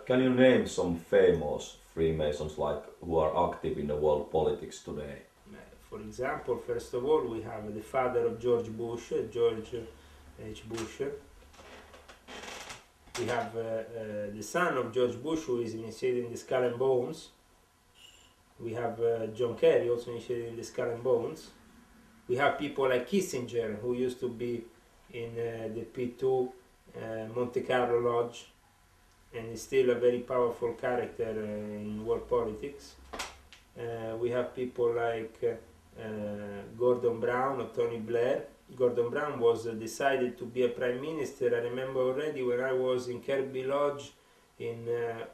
Can you name some famous Freemasons like who are active in the world politics today? For example, first of all, we have the father of George Bush, George H. Bush. We have the son of George Bush, who is initiated in the Skull and Bones. We have John Kerry, also initiated in the Skull and Bones. We have people like Kissinger, who used to be in the P2 Monte Carlo Lodge, and is still a very powerful character in world politics. We have people like Gordon Brown or Tony Blair. Gordon Brown was decided to be a prime minister. I remember already when I was in Kirby Lodge in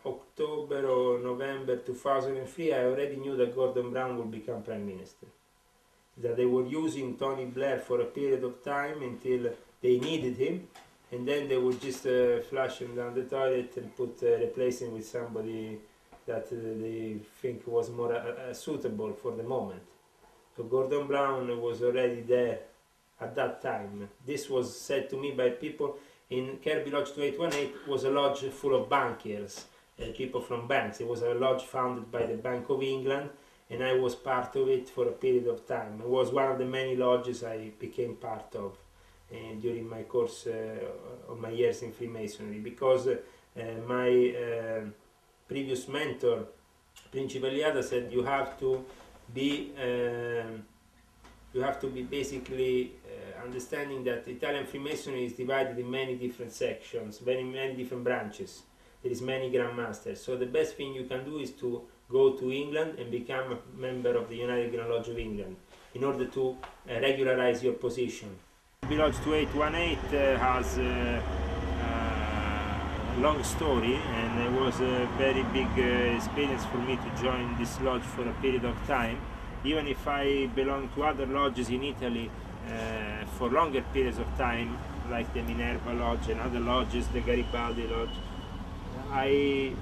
October or November 2003, I already knew that Gordon Brown would become prime minister. That they were using Tony Blair for a period of time until they needed him, and then they would just flush him down the toilet and replace him with somebody that they think was more suitable for the moment. So Gordon Brown was already there at that time. This was said to me by people in Kirby Lodge 2818. Was a lodge full of bankers, people from banks. It was a lodge founded by the Bank of England, and I was part of it for a period of time. It was one of the many lodges I became part of during my course of my years in Freemasonry, because my previous mentor, Principe Liada, said you have to be basically understanding that Italian Freemasonry is divided in many different sections, many different branches. There is many Grand Masters. So the best thing you can do is to go to England and become a member of the United Grand Lodge of England in order to regularize your position. Lodge 2818 has a long story, and it was a very big experience for me to join this lodge for a period of time. Even if I belong to other lodges in Italy for longer periods of time, like the Minerva Lodge and other lodges, the Garibaldi Lodge, I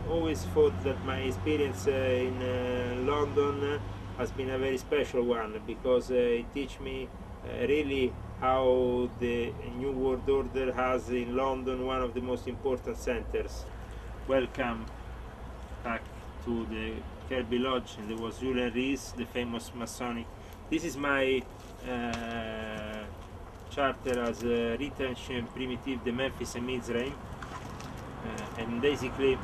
always thought that my experience in London has been a very special one, because it teach me really how the New World Order has in London one of the most important centers. Welcome back to the Kirby Lodge, and there was Julian Rees, the famous Masonic. This is my charter as Retention Primitive de Memphis and Mizraim, and basically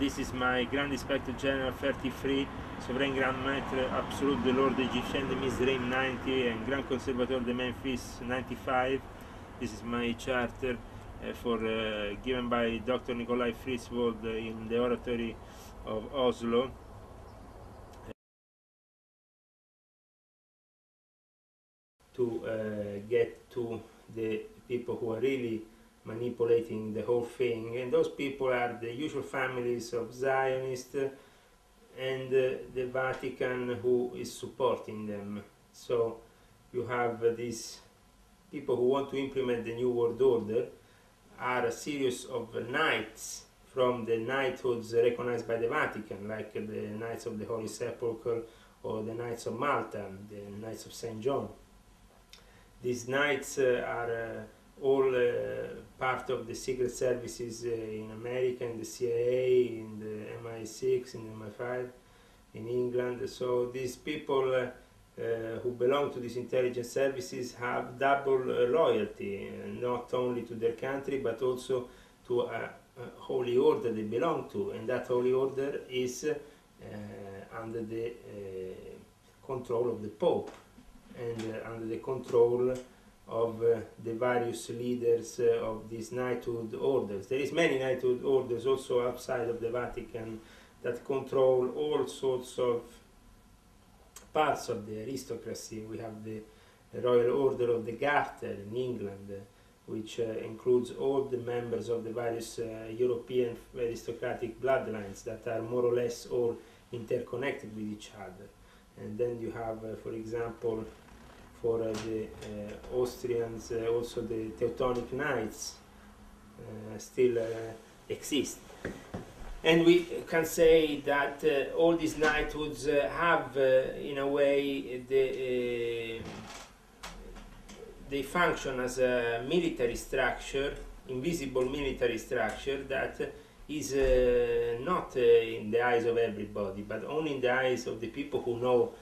this is my Grand Inspector General 33, Souverain Grand Maître Absolute de l'Ordre Égyptien de Mizraim 90, and Grand Conservateur de Memphis 95. This is my charter given by Dr. Nikolai Friswold in the Oratory of Oslo. To get to the people who are really manipulating the whole thing, and those people are the usual families of Zionists and the Vatican, who is supporting them. So you have these people who want to implement the New World Order are a series of knights from the knighthoods recognized by the Vatican, like the Knights of the Holy Sepulchre or the Knights of Malta, the Knights of St. John. These knights are all part of the secret services in America, in the CIA, in the MI6, in the MI5, in England. So these people who belong to these intelligence services have double loyalty, not only to their country but also to a holy order they belong to, and that holy order is under the control of the Pope and under the control of the various leaders of these knighthood orders. There is many knighthood orders also outside of the Vatican that control all sorts of parts of the aristocracy. We have the Royal Order of the Garter in England, which includes all the members of the various European aristocratic bloodlines that are more or less all interconnected with each other. And then you have, for example, for the Austrians, also the Teutonic Knights still exist. And we can say that all these knighthoods have, in a way, they function as a military structure invisible military structure that is not in the eyes of everybody, but only in the eyes of the people who know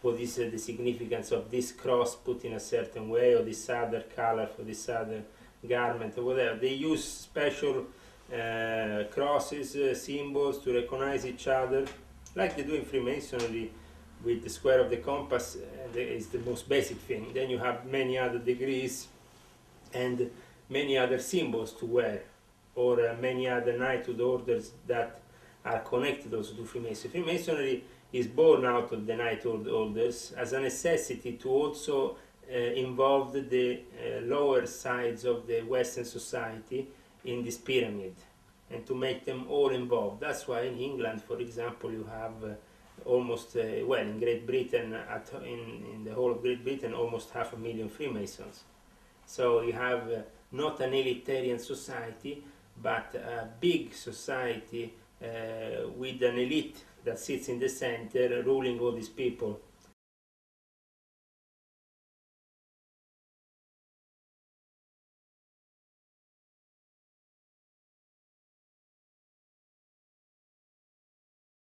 what is the significance of this cross put in a certain way, or this other color for this other garment, or whatever. They use special crosses, symbols to recognize each other, like they do in Freemasonry with the square of the compass. Is the most basic thing. Then you have many other degrees and many other symbols to wear, or many other knighthood orders that are connected also to Freemasonry. Freemasonry is born out of the knighthood orders as a necessity to also involve the lower sides of the Western society in this pyramid, and to make them all involved. That's why in England, for example, you have almost, well, in Great Britain, in the whole of Great Britain, almost 500,000 Freemasons. So you have not an elitarian society, but a big society with an elite that sits in the center, ruling all these people